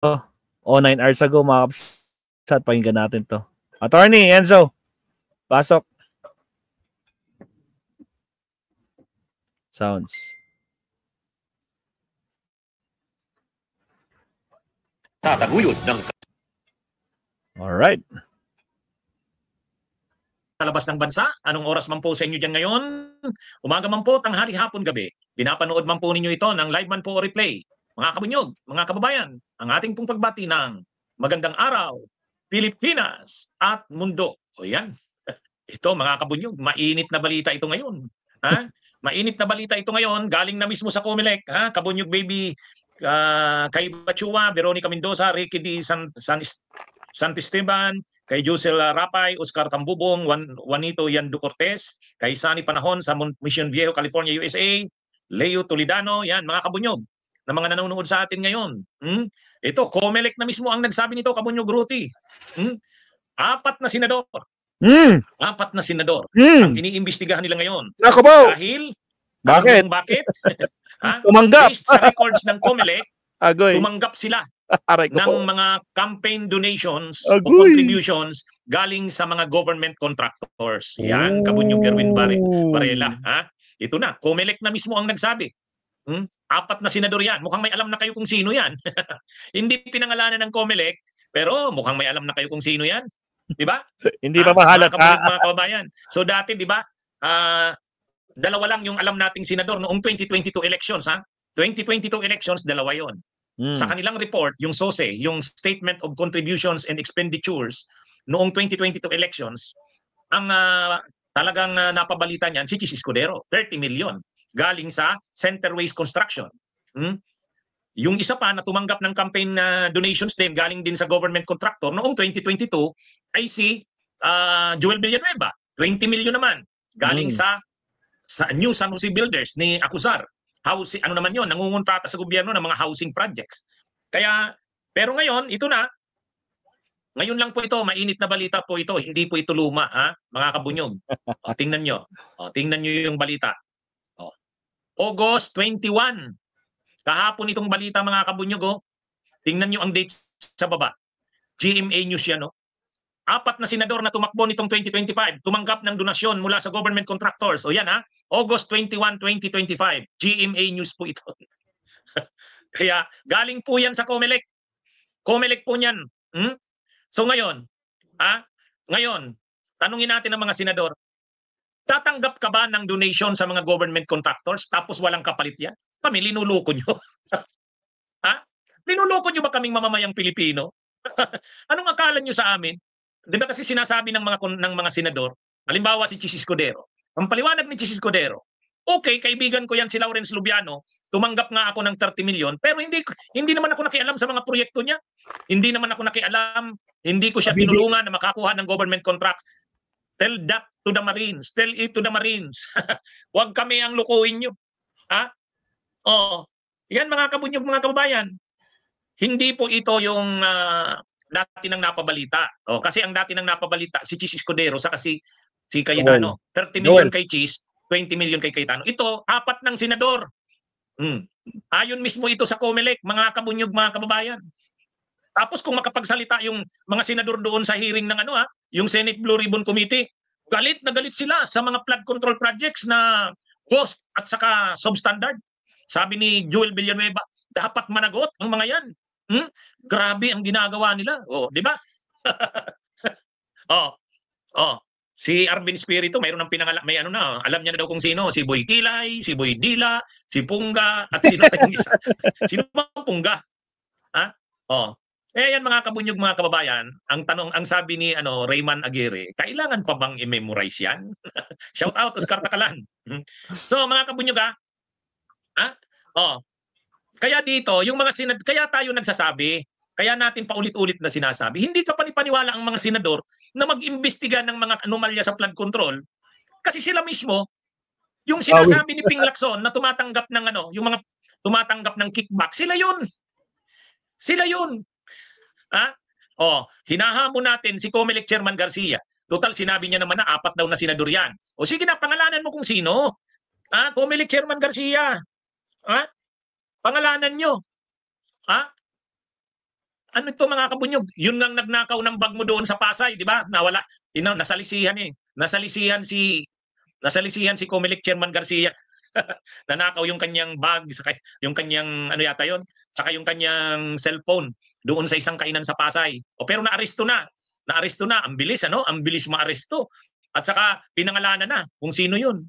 o 9 hours ago, mga kapsat, pakinggan natin to. Attorney Enzo, pasok. Sounds. Tataguyod ng Alright. Sa labas ng bansa, anong oras man po sa inyo dyan ngayon? Umaga man po, tanghali, hapon, gabi. Pinapanood man po ninyo ito ng live man po o replay. Mga kabunyog, mga kababayan, ang ating pong pagbati ng magandang araw, Pilipinas at mundo. O yan. Ito mga kabunyog, mainit na balita ito ngayon. Ha? Mainit na balita ito ngayon, galing na mismo sa Comelec, ha? Kabunyog baby, kay Bachua, Veronica Mendoza, Ricky D. Santisteban, kay Josel Rapay, Oscar Tambubong, Juanito Yando Cortez, kay Sani Panahon sa Mission Viejo, California, USA, Leo Toledano, yan mga kabunyog na mga nanonood sa atin ngayon. Ito, Comelec na mismo ang nagsabi nito, kabunyog Ruti. 4 na senador. 4 na senador ang iniimbestigahan nila ngayon. Dahil, bakit? Tumanggap. Based sa records ng Comelec, tumanggap sila ng mga campaign donations o contributions galing sa mga government contractors. Yan, kabunyog Erwin Varela. Ha? Ito na, Comelec na mismo ang nagsabi. 4 na senador yan. Mukhang may alam na kayo kung sino yan. Hindi pinangalanan ng Comelec, pero mukhang may alam na kayo kung sino yan. Di ba? Hindi pa mahalata. Mga kababayan. So dati, di ba, dalawa lang yung alam nating senador noong 2022 elections. 2022 elections, dalawa yon. Sa kanilang report, yung SOSE, yung Statement of Contributions and Expenditures, noong 2022 elections, ang talagang napabalita niyan, si Chis Escudero, 30 million, galing sa Centerways Construction. Yung isa pa na tumanggap ng campaign donations din, galing din sa government contractor, noong 2022, ay si Joel Villanueva, 20 million naman, galing sa New San Jose Builders ni Acuzar. Housing, ano naman yon, nangungontrata sa gobyerno ng mga housing projects. Kaya, pero ngayon, ito na, ngayon lang po ito, mainit na balita po ito, hindi po ito luma, mga kabunyog. Tingnan nyo. Tingnan nyo yung balita. August 21. Kahapon itong balita, mga kabunyog. Tingnan nyo ang date sa baba. GMA News yan. 4 na senador na tumakbo nitong 2025, tumanggap ng donasyon mula sa government contractors. O yan August 21, 2025. GMA News po ito. Kaya galing po yan sa Comelec. Comelec po yan. So ngayon, ngayon, tanungin natin ang mga senador, tatanggap ka ba ng donation sa mga government contractors tapos walang kapalit yan? Kami, linuloko nyo. Linuloko nyo ba kaming mamamayang Pilipino? Anong akala nyo sa amin? Di ba kasi sinasabi ng mga senador, halimbawa si Chis Escudero, ang paliwanag ni Chis Escudero, okay, kaibigan ko yan si Lawrence Lubiano, tumanggap nga ako ng 30 million, pero hindi naman ako nakialam sa mga proyekto niya. Hindi naman ako nakialam, hindi ko siya tinulungan na makakuha ng government contract. Tell that to the Marines, tell it to the Marines. Huwag kami ang lukuhin nyo. Yan mga kabunyog, mga kababayan. Hindi po ito yung dati nang napabalita. Kasi ang dati nang napabalita, si Chis Escudero sa si Cayetano. 30 million kay Chis, 20 million kay Cayetano. Ito, 4 ng senador. Ayon mismo ito sa Comelec, mga kabunyog, mga kababayan. Tapos kung makapagsalita yung mga senador doon sa hearing ng yung Senate Blue Ribbon Committee, galit na galit sila sa mga flood control projects na ghost at saka substandard. Sabi ni Joel Villanueva, dapat managot ang mga yan. Grabe ang ginagawa nila. Di ba? Si Arvin Espiritu, mayroon ng may alam niya na daw kung sino, si Boy Kilay, si Boy Dila, si Punga, at sino pa yung isa? Sino ba Punga? Yan mga kabunyog, mga kababayan, ang sabi ni Rayman Aguirre, kailangan pa bang i-memorize yan? Shout out Oscar Takalan. So mga kabunyog, kaya dito, yung mga kaya tayo nagsasabi, kaya natin paulit-ulit na sinasabi, hindi ka panipaniwala ang mga senador na mag-imbestiga ng mga anomalya sa flood control kasi sila mismo, yung sinasabi ni Ping Lacson na tumatanggap ng yung mga tumatanggap ng kickback, sila yun. Sila yun. Hinahamon natin si Comelec Chairman Garcia. Total, sinabi niya naman na 4 daw na senador yan. Sige na, pangalanan mo kung sino. Comelec Chairman Garcia. Pangalanan nyo. Ano ito mga kabunyog? Yun ngang nagnakaw ng bag mo doon sa Pasay, di ba? Nawala, nasalisihan eh. Nasalisihan si Comelec Chairman Garcia. Nanakaw yung kanyang bag, saka yung kanyang ano yata yon, saka yung kanyang cellphone doon sa isang kainan sa Pasay. O pero naaresto na. Naaresto na, ang bilis ano? Ang bilis maaresto. At saka pinangalanan na kung sino yun.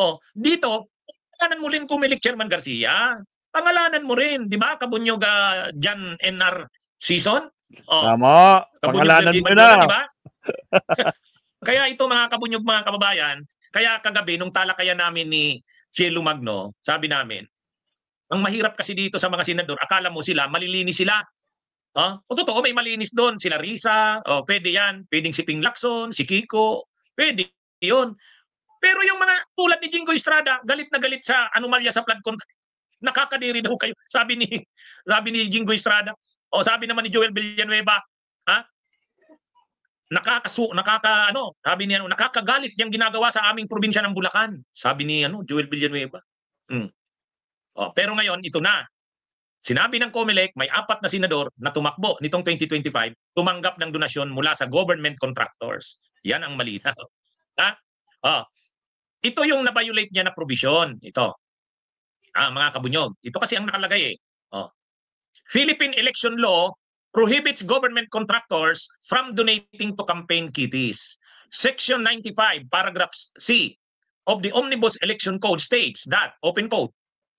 O dito, pangalanan mo rin Comelec Chairman Garcia. Pangalanan mo rin, di ba? Kabunyog Jan NR Season. O, Tama. Kabunyog Pangalanan Ferdinand mo na. di ba? Kaya ito mga kabunyog mga kababayan, kaya kagabi nung talakayan namin ni Cielo Magno, sabi namin, ang mahirap kasi dito sa mga senador, akala mo sila, malilinis sila. O totoo, may malinis doon. Sila Risa, pwede yan. Pwedeng si Ping Lacson, si Kiko, pwede yun. Pero yung mga tulad ni Jingo Estrada, galit na galit sa anomalya sa flood control. Nakakadiri daw kayo. Sabi ni Jingo Estrada. O sabi naman ni Joel Villanueva, sabi niya, nakakagalit yung ginagawa sa aming probinsya ng Bulacan. Sabi ni Joel Villanueva. Pero ngayon, ito na. Sinabi ng Comelec, may 4 na senador na tumakbo nitong 2025, tumanggap ng donasyon mula sa government contractors. Yan ang malinaw. Ito yung na-violate niya na provision. Ito. Mga kabunyog. Ito kasi ang nakalagay eh. Philippine election law prohibits government contractors from donating to campaign kitties. Section 95, paragraph C of the Omnibus Election Code states that, open quote,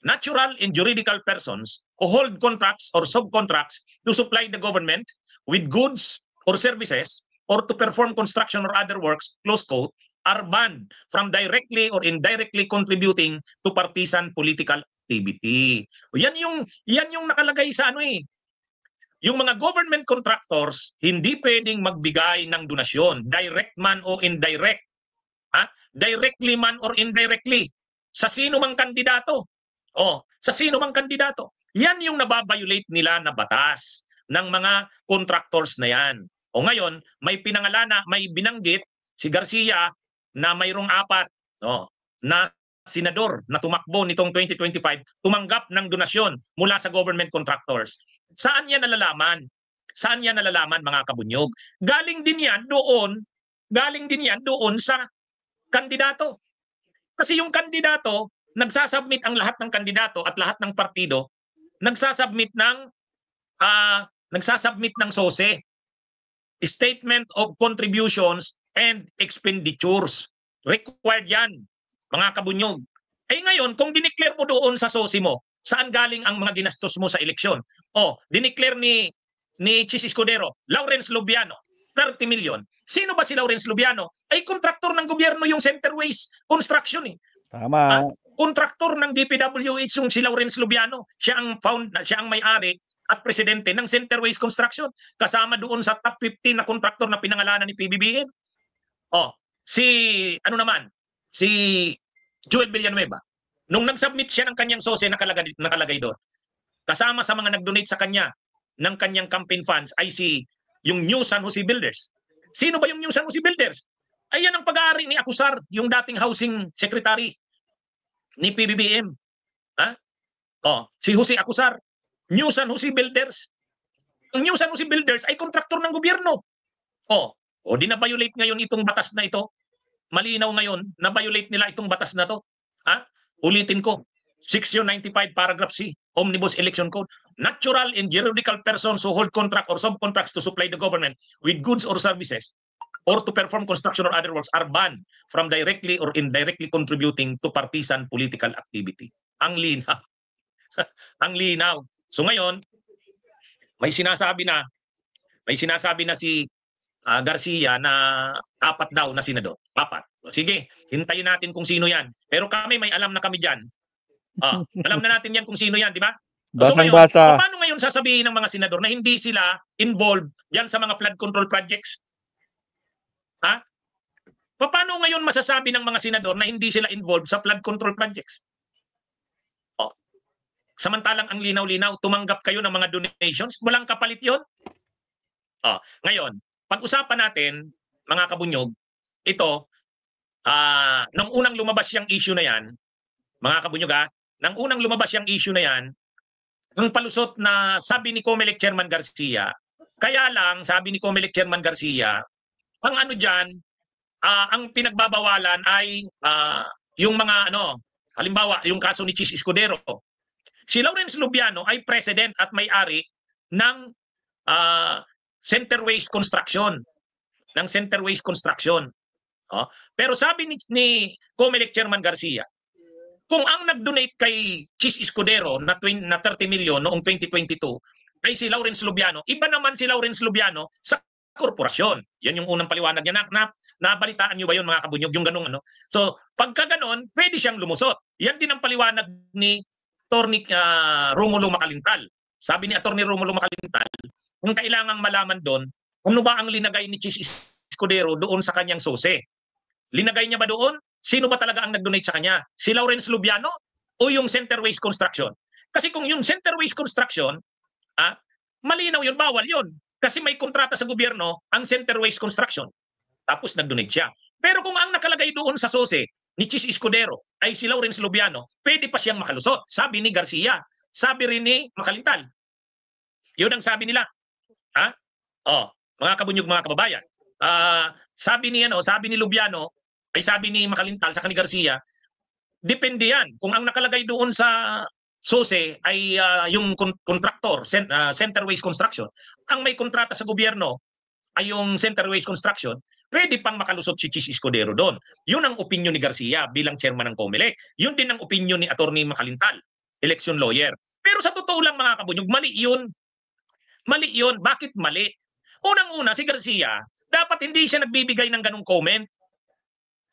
natural and juridical persons who hold contracts or subcontracts to supply the government with goods or services or to perform construction or other works, close quote, are banned from directly or indirectly contributing to partisan political activity. Yan yung nakalagay sa yung mga government contractors hindi pwedeng magbigay ng donasyon, direct man o indirect. Directly man or indirectly sa sino mang kandidato. Sa sino mang kandidato. Yan yung nababiolate nila na batas ng mga contractors na yan. Ngayon, may binanggit si Garcia na mayroong 4 na senador na tumakbo nitong 2025 tumanggap ng donasyon mula sa government contractors. Saan yan nalalaman? Saan yan nalalaman mga kabunyog? Galing din yan doon sa kandidato. Kasi yung kandidato, nagsasubmit ang lahat ng kandidato at lahat ng partido, nagsasubmit ng SOSE, Statement of Contributions and Expenditures. Required yan, mga kabunyog. Ngayon, kung dineclare mo doon sa SOSE mo, saan galing ang mga ginastos mo sa eleksyon? Dineclare ni Chis Escudero, Lawrence Lubiano, 30 million. Sino ba si Lawrence Lubiano? Ay kontraktor ng gobyerno yung Centerways Construction eh. Tama. Kontraktor ng DPWH yung si Lawrence Lubiano. Siya ang may-ari at presidente ng Centerways Construction. Kasama doon sa top 15 na kontraktor na pinangalanan ni PBBM. Si Joel Villanueva. Nung nag-submit siya ng kanyang SOSE, nakalagay doon. Kasama sa mga nag-donate sa kanya ng kanyang campaign funds ay yung New San Jose Builders. Sino ba yung New San Jose Builders? Ay yan ang pag-aari ni Acusar, yung dating housing secretary ni PBBM. Si Jose Acusar, New San Jose Builders. Ang New San Jose Builders ay kontraktor ng gobyerno. Di na-violate ngayon itong batas na ito. Malinaw ngayon, na-violate nila itong batas na to. Ulitin ko, Section 95, paragraph C, Omnibus Election Code. Natural and juridical persons who hold contract or subcontracts to supply the government with goods or services or to perform construction or other works are banned from directly or indirectly contributing to partisan political activity. Ang linaw. Ang linaw. So ngayon, may sinasabi na si Garcia na 4 daw na senador. 4. Sige, hintayin natin kung sino yan. Pero kami, may alam na kami dyan. Alam na natin yan kung sino yan, di ba? So ngayon, paano ngayon sasabihin ng mga senador na hindi sila involved dyan sa mga flood control projects? Paano ngayon masasabi ng mga senador na hindi sila involved sa flood control projects? Samantalang ang linaw-linaw, tumanggap kayo ng mga donations, walang kapalit yon. Ngayon, pag-usapan natin, mga kabunyog, ito, nung unang lumabas yung issue na yan, mga kabunyog nang unang lumabas yung issue na yan, ang palusot na sabi ni Comelec Chairman Garcia, Kaya lang, sabi ni Comelec Chairman Garcia, ang ano dyan, ang pinagbabawalan ay yung mga ano, halimbawa, yung kaso ni Chis Escudero. Si Lawrence Lubiano ay president at may-ari ng Centerways Construction. Ng Centerways Construction. Oh. Pero sabi ni Comelec Chairman Garcia, kung ang nag-donate kay Chis Escudero na 30 million noong 2022 ay si Lawrence Lubiano, iba naman si Lawrence Lubiano sa korporasyon. Yan yung unang paliwanag niya. Nabalitaan niyo ba yun mga kabunyog? Yung ganung ano. So, pagka ganon, pwede siyang lumusot. Yan din ang paliwanag ni Atty. Romulo Macalintal. Sabi ni Atty. Romulo Macalintal, kung kailangang malaman doon, ano ba ang linagay ni Chis Escudero doon sa kanyang sose? Linagay niya ba doon? Sino ba talaga ang nag-donate sa kanya? Si Lawrence Lubiano o yung Centerways Construction? Kasi kung yung Centerways Construction, malinaw yun, bawal yun. Kasi may kontrata sa gobyerno ang Centerways Construction. Tapos nag-donate siya. Pero kung ang nakalagay doon sa sose ni Chis Escudero ay si Lawrence Lubiano, pwede pa siyang makalusot. Sabi ni Garcia. Sabi rin ni Macalintal. Yun ang sabi nila. Mga kabunyog, mga kababayan. Sabi ni Lubiano, ay sabi ni Macalintal sa ni Garcia, depende yan. Kung ang nakalagay doon sa SOSE ay yung contractor, Centerways Construction, ang may kontrata sa gobyerno ay yung Centerways Construction, pwede pang makalusot si Chis Escudero doon. Yun ang opinion ni Garcia bilang chairman ng COMELEC. Yun din ang opinion ni Atty. Macalintal, election lawyer. Pero sa totoo lang mga kabunyog, mali yun. Mali yun. Bakit mali? Unang-una, si Garcia, dapat hindi siya nagbibigay ng ganung comment.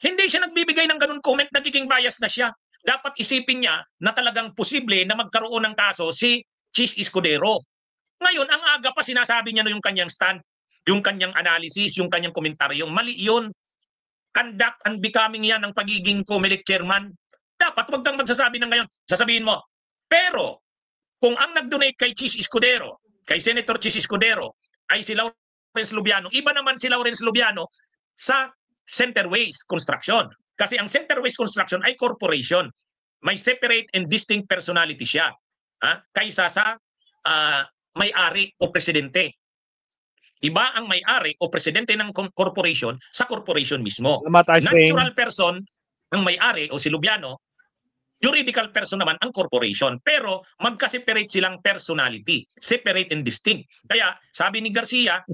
Hindi siya nagbibigay ng ganung comment, nagiging bias na siya. Dapat isipin niya na talagang posible na magkaroon ng kaso si Chis Escudero. Ngayon, ang aga pa sinasabi niya na yung kanyang stand, yung kanyang analysis, yung kanyang komentaryo. Mali yun. Conduct and becoming yan ang pagiging COMELEC chairman. Dapat wag kang magsasabi ng ngayon. Sasabihin mo. Pero, kung ang nag-donate kay Chis Escudero, kay Senator Chis Escudero, ay si Lawrence Lubiano, iba naman si Lawrence Lubiano sa Centerways Construction. Kasi ang Centerways Construction ay corporation. May separate and distinct personality siya. Kaysa sa may-ari o presidente. Iba ang may-ari o presidente ng corporation sa corporation mismo. Natural person ang may-ari o si Lubiano, juridical person naman ang corporation. Pero magka-separate silang personality. Separate and distinct. Kaya sabi ni Garcia,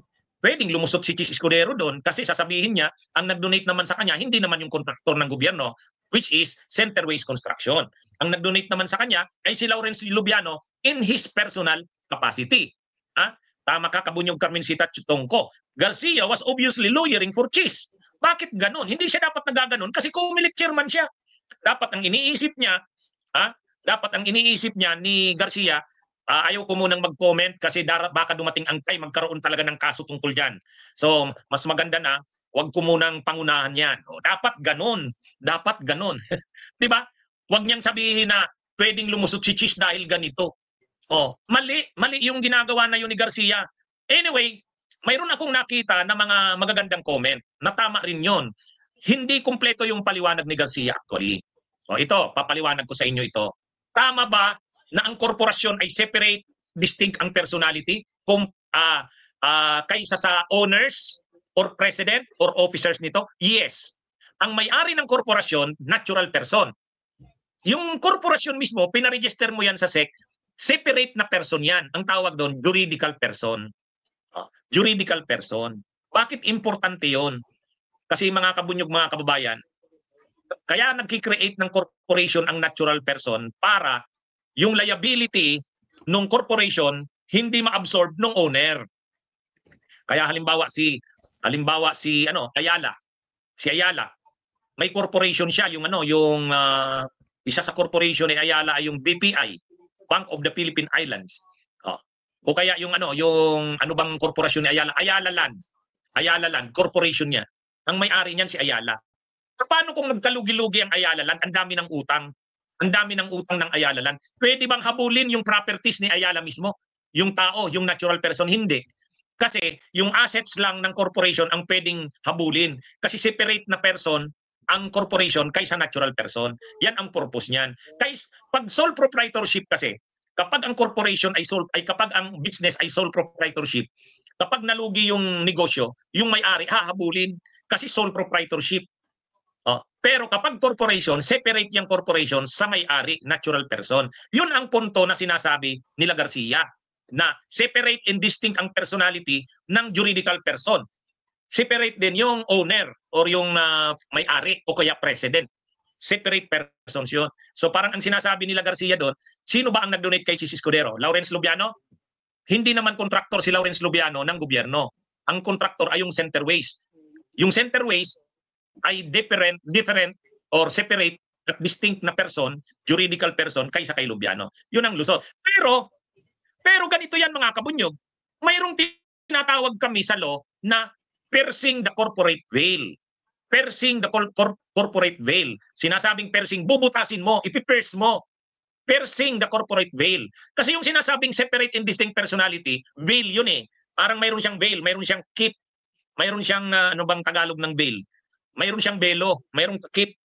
pwedeng lumusot si Chis Escudero doon kasi sasabihin niya, ang nag-donate naman sa kanya, hindi naman yung kontraktor ng gobyerno, which is Centerways Construction. Ang nag-donate naman sa kanya ay si Lawrence Lubiano in his personal capacity. Tama ka, Kabunyog Carmencita Tongko. Garcia was obviously lawyering for Chis. Bakit ganun? Hindi siya dapat nagaganon kasi COMELEC chairman siya. Dapat ang iniisip niya, ni Garcia, ayaw ko munang mag-comment kasi baka dumating ang time magkaroon talaga ng kaso tungkol dyan. So, mas maganda na, wag ko munang pangunahan yan. Dapat ganun. Dapat ganun. Diba? Wag niyang sabihin na pwedeng lumusot si Chis dahil ganito. Mali yung ginagawa na yun ni Garcia. Anyway, mayroon akong nakita na mga magagandang comment na tama rin yun. Hindi kumpleto yung paliwanag ni Garcia actually. Ito, papaliwanag ko sa inyo ito. Tama ba na ang korporasyon ay separate, distinct ang personality kaysa sa owners or president or officers nito? Yes. Ang may-ari ng korporasyon, natural person. Yung korporasyon mismo, pinaregister mo yan sa SEC, separate na person yan. Ang tawag doon, juridical person. Juridical person. Bakit importante yon? Kasi mga kabunyog, mga kababayan, kaya nagki-create ng corporation ang natural person para yung liability ng corporation hindi ma-absorb ng owner. Kaya halimbawa si Ayala. Si Ayala, may corporation siya, yung isa sa corporation ni Ayala ay yung BPI, Bank of the Philippine Islands. O kaya yung bang korporasyon ni Ayala? Ayala Land, corporation niya. Ang may-ari niyan si Ayala. Paano kung nagkalugi-lugi ang Ayala Land? Ang dami ng utang. Ang dami ng utang ng Ayala Land. Pwede bang habulin yung properties ni Ayala mismo? Yung tao, yung natural person, hindi. Kasi yung assets lang ng corporation ang pwedeng habulin. Kasi separate na person ang corporation kaysa natural person. Yan ang purpose niyan. Pag sole proprietorship kasi, kapag ang corporation ay kapag ang business ay sole proprietorship, Kapag nalugi yung negosyo, yung may-ari hahabulin kasi sole proprietorship. Pero kapag corporation, separate yung corporation sa may-ari, natural person. Yun ang punto na sinasabi nila Garcia, na separate and distinct ang personality ng juridical person. Separate din yung owner or yung may-ari o kaya president. Separate persons yun. So parang ang sinasabi nila Garcia doon, sino ba ang nag-donate kay Chis Escudero? Lawrence Lubiano? Hindi naman kontraktor si Lawrence Lubiano ng gobyerno. Ang kontraktor ay yung Centerways. Yung Centerways ay different or separate at distinct na person, juridical person, kaysa kay Lubiano. Yun ang lusot. Pero ganito yan mga kabunyog. Mayroong tinatawag kami sa law na piercing the corporate veil. Piercing the corporate veil. Sinasabing piercing, bubutasin mo, ipipierce mo. Piercing the corporate veil. Kasi yung sinasabing separate and distinct personality, veil yun eh. Parang mayroon siyang veil, mayroon siyang keep, mayroon siyang ano bang Tagalog ng veil? Mayroon siyang belo, mayroong takip.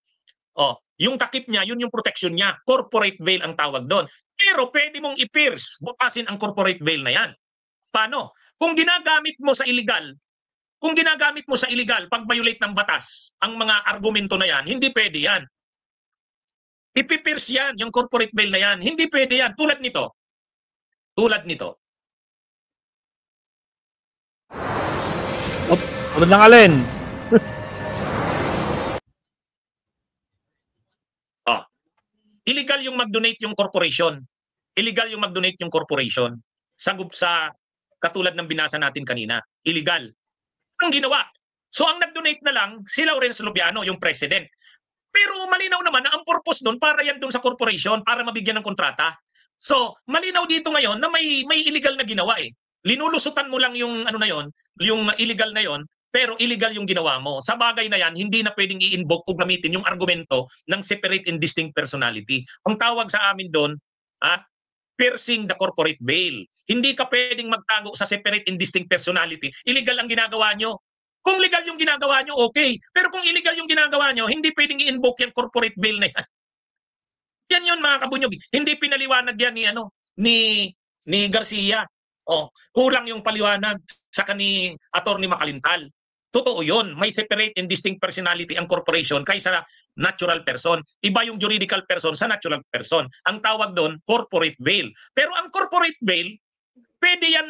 Yung takip niya, yun yung protection niya. Corporate veil ang tawag doon. Pero pwede mong i-pierce, butasin ang corporate veil na yan. Paano? Kung ginagamit mo sa illegal, pag-violate ng batas, ang mga argumento na yan, hindi pwede yan. Ipipierce yan, yung corporate veil na yan. Hindi pwede yan. Tulad nito. Tulad ng alin? Illegal yung mag-donate yung corporation. Sa katulad ng binasa natin kanina. Illegal. Ang ginawa. So ang nag-donate na lang si Lawrence Lubiano, yung president. Pero malinaw naman na ang purpose doon para yan doon sa corporation, para mabigyan ng kontrata. So malinaw dito ngayon na may illegal na ginawa eh. Linulusutan mo lang yung ano na yon, yung illegal na yon, pero illegal yung ginawa mo. Sa bagay na yan, hindi na pwedeng i-invoke o gamitin yung argumento ng separate and distinct personality. Ang tawag sa amin doon, piercing the corporate veil. Hindi ka pwedeng magtago sa separate and distinct personality. Illegal ang ginagawa nyo. Kung legal yung ginagawa nyo, okay. Pero kung illegal yung ginagawa nyo, hindi pwedeng i-invoke yung corporate veil na yan. Yan yun mga kabunyog. Hindi pinaliwanag yan ni Garcia. Kulang yung paliwanag sa ni Attorney Makalintal. Totoo yun. May separate and distinct personality ang corporation kaysa natural person. Iba yung juridical person sa natural person. Ang tawag doon, corporate veil. Pero ang corporate veil, pwede yan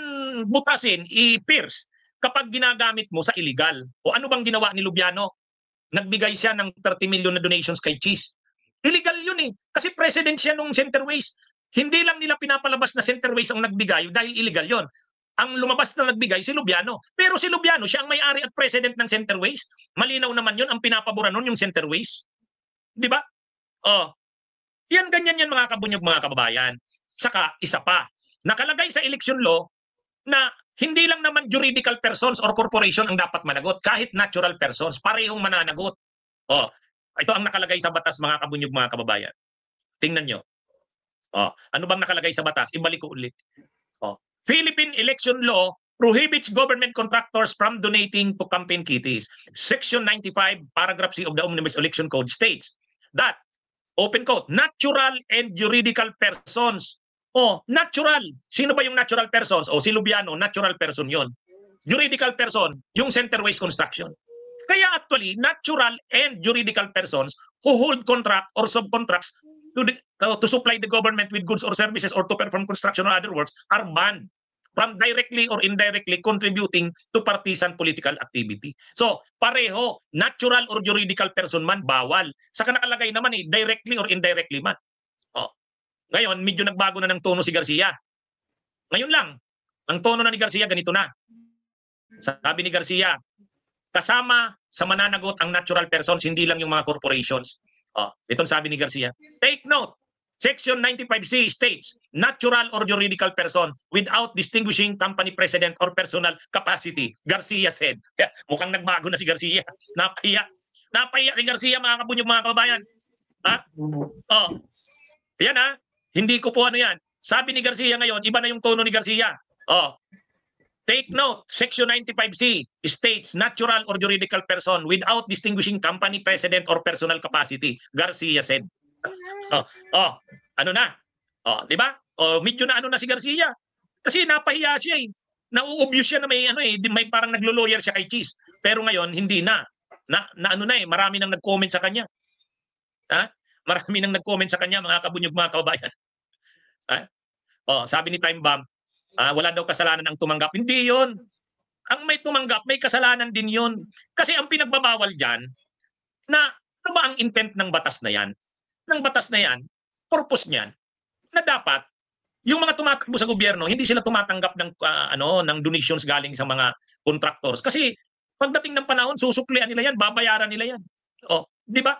butasin, i-pierce kapag ginagamit mo sa illegal. O ano bang ginawa ni Lubiano? Nagbigay siya ng 30 million na donations kay Chis. Illegal yun eh. Kasi president siya nung Centerways. Hindi lang nila pinapalabas na Centerways ang nagbigay dahil illegal yon. Ang lumabas na nagbigay si Lubiano. Pero si Lubiano, siya ang may-ari at president ng Centerways. Malinaw naman yun, ang pinapabura nun yung Centerways. Di ba? Yan, ganyan yan mga kabunyog, mga kababayan. Saka, isa pa, nakalagay sa election law na hindi lang naman juridical persons or corporation ang dapat managot, kahit natural persons, parehong mananagot. Ito ang nakalagay sa batas, mga kabunyog, mga kababayan. Tingnan nyo. Ano bang nakalagay sa batas? Ibalik ko ulit. Philippine election law prohibits government contractors from donating to campaign kitties. Section 95, paragraph C of the Omnibus Election Code states that, open quote, natural and juridical persons. Natural. Sino ba yung natural persons? Si Lubiano, natural person yon. Juridical person, yung Centerways Construction. Kaya actually, natural and juridical persons who hold contract or subcontracts to supply the government with goods or services or to perform construction or other works are banned from directly or indirectly contributing to partisan political activity. So, pareho, natural or juridical person man, bawal. Saka nakalagay naman directly or indirectly man. Ngayon, medyo nagbago na ng tono si Garcia. Ngayon lang, ang tono na ni Garcia, ganito na. Sabi ni Garcia, kasama sa mananagot ang natural persons, hindi lang yung mga corporations. Itong sabi ni Garcia. Take note, Section 95C states, natural or juridical person without distinguishing company president or personal capacity. Garcia said. Mukhang nagbago na si Garcia. Napahiya. Napahiya si Garcia, mga kabunyog, mga kababayan. Yan Hindi ko po ano yan. Sabi ni Garcia ngayon, iba na yung tono ni Garcia. Take note, Section 95C states natural or juridical person without distinguishing company president or personal capacity. Garcia said. Ano na? Di ba? Medyo na ano na si Garcia. Kasi napahiya siya eh. Na-obvious siya na may may parang naglo-lawyer siya kay Cheese. Pero ngayon hindi na. Marami nang nag-comment sa kanya. Ha? Marami nang nag-comment sa kanya, mga kabunyog, mga kababayan. Ha? Sabi ni Time Bomb, wala daw kasalanan ang tumanggap. Hindi 'yon. Ang may tumanggap, may kasalanan din 'yon. Kasi ang pinagbabawal diyan na ano ba ang intent ng batas na 'yan? Ng batas na 'yan, purpose niyan na dapat yung mga tumatakbo sa gobyerno, hindi sila tumatanggap ng ng donations galing sa mga contractors. Kasi pagdating ng panahon, susuklian nila 'yan, babayaran nila 'yan. Di ba?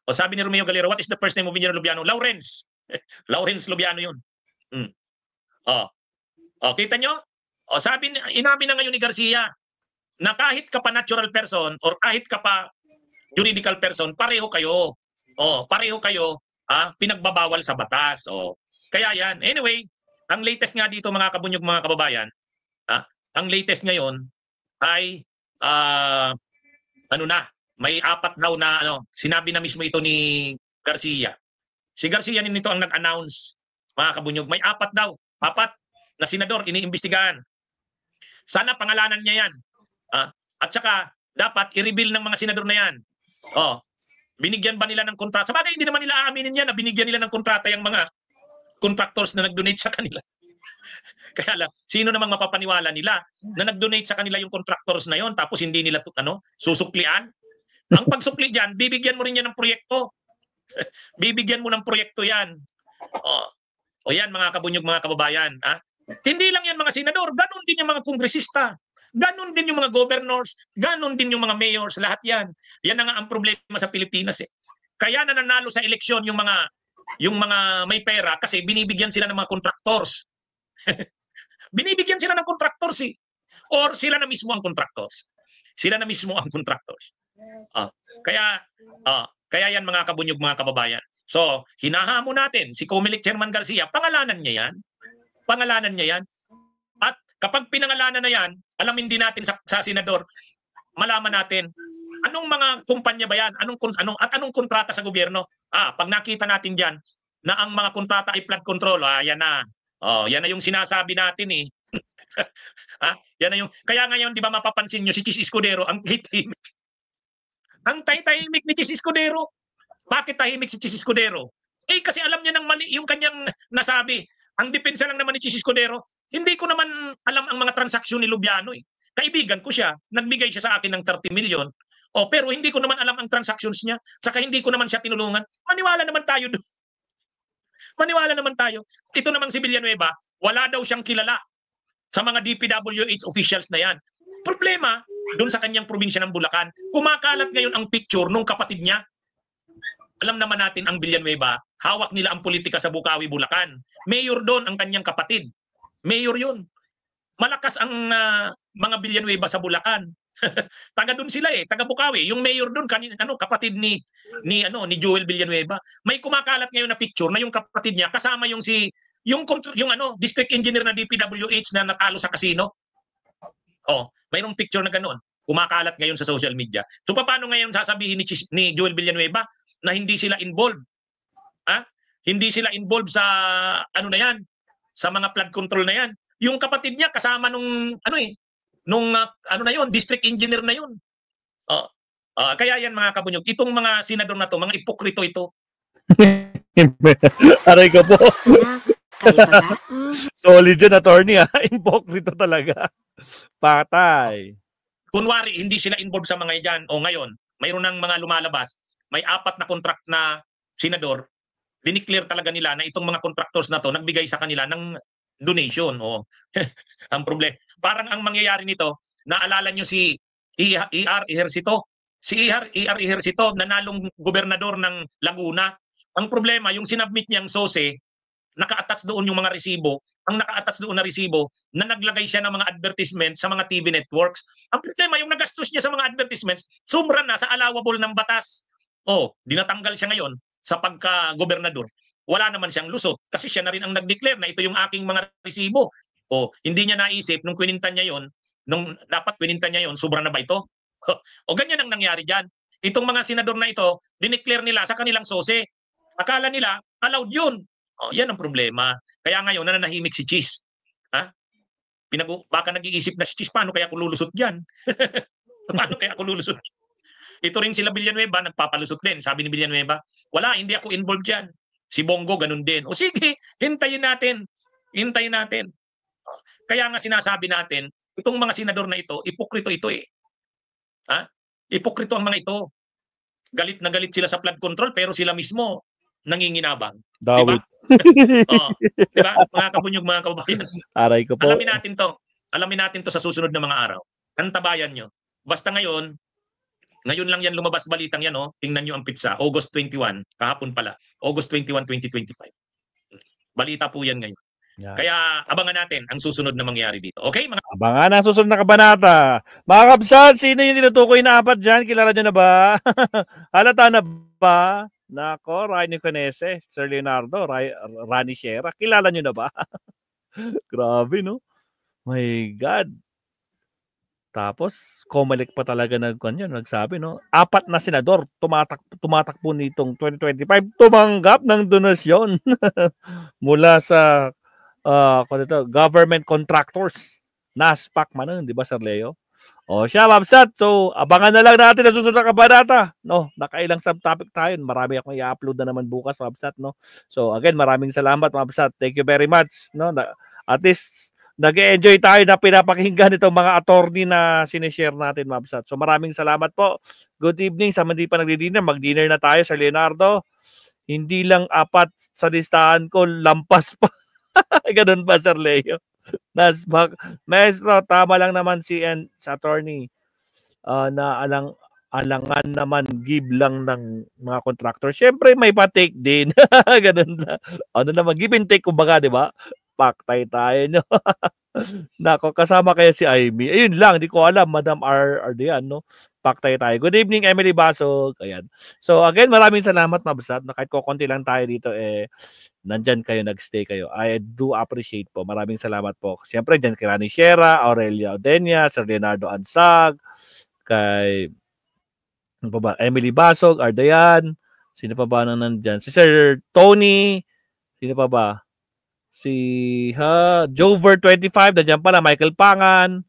Sabi ni Romeo Galero, what is the first name of Engineer Lubiano? Lawrence. Lawrence Lubiano 'yun. Kita nyo? Inabi na ngayon ni Garcia na kahit ka pa natural person or kahit ka pa juridical person, pareho kayo. Pareho kayo, pinagbabawal sa batas. Kaya yan. Anyway, ang latest nga dito, mga kabunyog, mga kababayan, ang latest ngayon ay may 4 daw na sinabi na mismo ito ni Garcia. Si Garcia nito ang nag-announce, mga kabunyog, may 4 daw. 4 na senador iniimbestigahan. Sana pangalanan niya yan. At saka dapat i-reveal ng mga senador na yan. Binigyan ba nila ng kontrata? Sabagay, hindi naman nila aaminin yan na binigyan nila ng kontrata yung mga contractors na nag-donate sa kanila. Kaya lang, sino namang mapapaniwala nila na nag-donate sa kanila yung contractors na yon tapos hindi nila susuklian? Ang pagsukli dyan, bibigyan mo rin yan ng proyekto. Bibigyan mo ng proyekto yan. Yan, mga kabunyog, mga kababayan. Hindi lang yan mga senador, ganun din yung mga kongresista. Ganon din yung mga governors, ganon din yung mga mayors, lahat yan. Yan na nga ang problema sa Pilipinas. Kaya nananalo sa eleksyon yung mga may pera kasi binibigyan sila ng mga contractors. Binibigyan sila ng contractors or sila na mismo ang contractors. Sila na mismo ang contractors. Kaya yan, mga kabunyog, mga kababayan. So, hinahamon natin si Comelec Chairman Garcia, pangalanan niya yan. Pangalanan niya yan. At kapag pinangalanan na yan, alamin din natin sa senador, malaman natin anong mga kumpanya ba yan, anong kontrata sa gobyerno. Pag nakita natin diyan na ang mga kontrata ay flood control, yan na. Yan na yung sinasabi natin yan na yung kaya ngayon, di ba, mapapansin niyo si Chis Escudero ang tahimik. Ang tahimik ni Chis Escudero. Bakit tahimik si Chis Escudero? Kasi alam niya nang mali yung kanyang nasabi. Ang depensa lang naman ni Chis Escudero, hindi ko naman alam ang mga transaksyon ni Lubiano. Kaibigan ko siya, nagbigay siya sa akin ng 30 million. Pero hindi ko naman alam ang transactions niya, saka hindi ko naman siya tinulungan. Maniwala naman tayo doon. Maniwala naman tayo. Ito namang si Villanueva, wala daw siyang kilala sa mga DPWH officials na yan. Problema, doon sa kanyang probinsya ng Bulacan, kumakalat ngayon ang picture nung kapatid niya. Alam naman natin ang Villanueva, hawak nila ang politika sa Bukawi, Bulacan. Mayor doon ang kanyang kapatid. Mayor yun. Malakas ang mga Villanueva sa Bulacan. Taga doon sila taga Bukawi. Yung mayor doon kapatid ni Joel Villanueva. May kumakalat ngayon na picture na yung kapatid niya kasama yung district engineer na DPWH na natalo sa casino. Mayroong picture na ganoon. Kumakalat ngayon sa social media. So paano ngayon sasabihin ni Joel Villanueva na hindi sila involved? Hindi sila involved sa na yan, sa mga flood control na yan. Yung kapatid niya kasama nung district engineer na yun. Kaya yan, mga kabunyog, itong mga senador na to, mga ipokrito ito. Aray ka po. Solid yun, attorney. Ipokrito talaga. Patay. Kunwari, hindi sila involved sa mga yan. Ngayon, mayroon ng mga lumalabas, may 4 na contract na senador, dineclare talaga nila na itong mga contractors na to nagbigay sa kanila ng donation. Ang problema. Parang ang mangyayari nito, naalala nyo si E.R. Ejercito. Si E.R. Ejercito, nanalong gobernador ng Laguna. Ang problema, yung sinubmit niyang SOSE, naka-attach doon yung mga resibo. Ang naka-attach doon na resibo, na naglagay siya ng mga advertisement sa mga TV networks. Ang problema, yung nagastos niya sa mga advertisements, sumra na sa allowable ng batas. Dinatanggal siya ngayon sa pagka-gobernador. Wala naman siyang lusot kasi siya na rin ang nag-declare na ito yung aking mga resibo. Hindi niya naisip nung kwinintan niya yon, dapat kwinintan niya yon, sobra na ba ito? Ganyan ang nangyari diyan. Itong mga senador na ito, dineclare nila sa kanilang SOSE. Akala nila allowed yun. Yan ang problema. Kaya ngayon nananahimik si Cheese. Baka nag-iisip na si Chis, paano kaya ako lulusot diyan? Paano kaya ako lulusot? Ito rin sila Villanueva, nagpapalusot din. Sabi ni Villanueva, wala, hindi ako involved diyan. Si Bongo, ganun din. O sige, hintayin natin. Hintayin natin. Kaya nga sinasabi natin, itong mga senador na ito, ipokrito ito eh. Ha? Ipokrito ang mga ito. Galit na galit sila sa flood control, pero sila mismo nanginginabang. Dawit. Oh, di ba? Mga kabunyog, mga kababayan. Aray ko po. Alamin natin to. Alamin natin to sa susunod na mga araw. Antabayan nyo. Basta ngayon lang yan lumabas balitang yan, oh. Tingnan nyo ang pizza. August 21, kahapon pala. August 21, 2025. Balita po yan ngayon. Yan. Kaya abangan natin ang susunod na mangyari dito. Okay? Abangan ang susunod na kabanata. Mga kabsat, sino yung tinutukoy na apat dyan? Kilala nyo na ba? Halata na ba? Nako, Rani Canese, Sir Leonardo, Rani Sierra. Kilala nyo na ba? Grabe, no? My God. Tapos, Comelec pa talaga nagsabi, no? Apat na senador tumatakbo nitong 2025 tumanggap ng donasyon mula sa government contractors. NASPAC man, di ba, Sir Leo? O siya, Mabsat. So, abangan na lang natin ang susunod na kabanata. No, nakailang subtopic tayo. Marami akong i-upload na naman bukas, Mabsat, no? So, again, maraming salamat, Mabsat. Thank you very much, no? At least nag-enjoy tayo na pinapakinggan itong mga attorney na sinishare natin, Mabsat. So, maraming salamat po. Good evening. Sa hindi pa nagdi-dinner, mag-dinner na tayo, Sir Leonardo. Hindi lang apat sa listahan ko, lampas pa. Ganun ba, Sir Leo? Maestro, tama lang naman sa attorney na alangan naman give lang ng mga contractor. Siyempre may pa-take din. Ganun na. Ano naman, give and take kumbaga, di ba? Paktay tayo, no? Nako, kasama kaya si Amy. Ayun lang, di ko alam, Madam R. no? Paktay tayo. Good evening, Emily Basog. Ayan. So again, maraming salamat, Mabsat. Kahit konti lang tayo dito, nandyan kayo, nagstay kayo. I do appreciate po. Maraming salamat po. Siyempre, dyan kay Rani Sierra, Aurelia Odenia, Sir Leonardo Ansag, kay Emily Basog, Ardayan, sino pa ba nandyan? Si Sir Tony, sino pa ba? Si Jover 25, nandiyan pala, Michael Pangan,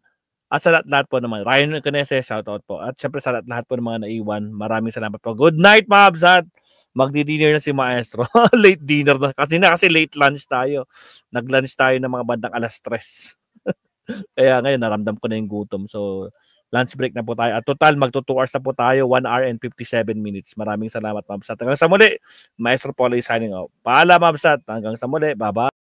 at sa lahat po naman. Ryan Canese, shoutout po. At siyempre sa lahat po ng mga naiwan, maraming salamat po. Good night, Mabsat! Magdi-dinner na si Maestro. Late dinner na. Kasi late lunch tayo. Nag-lunch tayo ng mga bandang alas 3. Kaya ngayon, naramdam ko na yung gutom. So, lunch break na po tayo. At total, magto 2 hours na po tayo. 1 hour and 57 minutes. Maraming salamat, Mabsat. Hanggang sa muli, Maestro Paulo is signing out. Paalam, Mabsat. Hanggang sa muli. Bye-bye.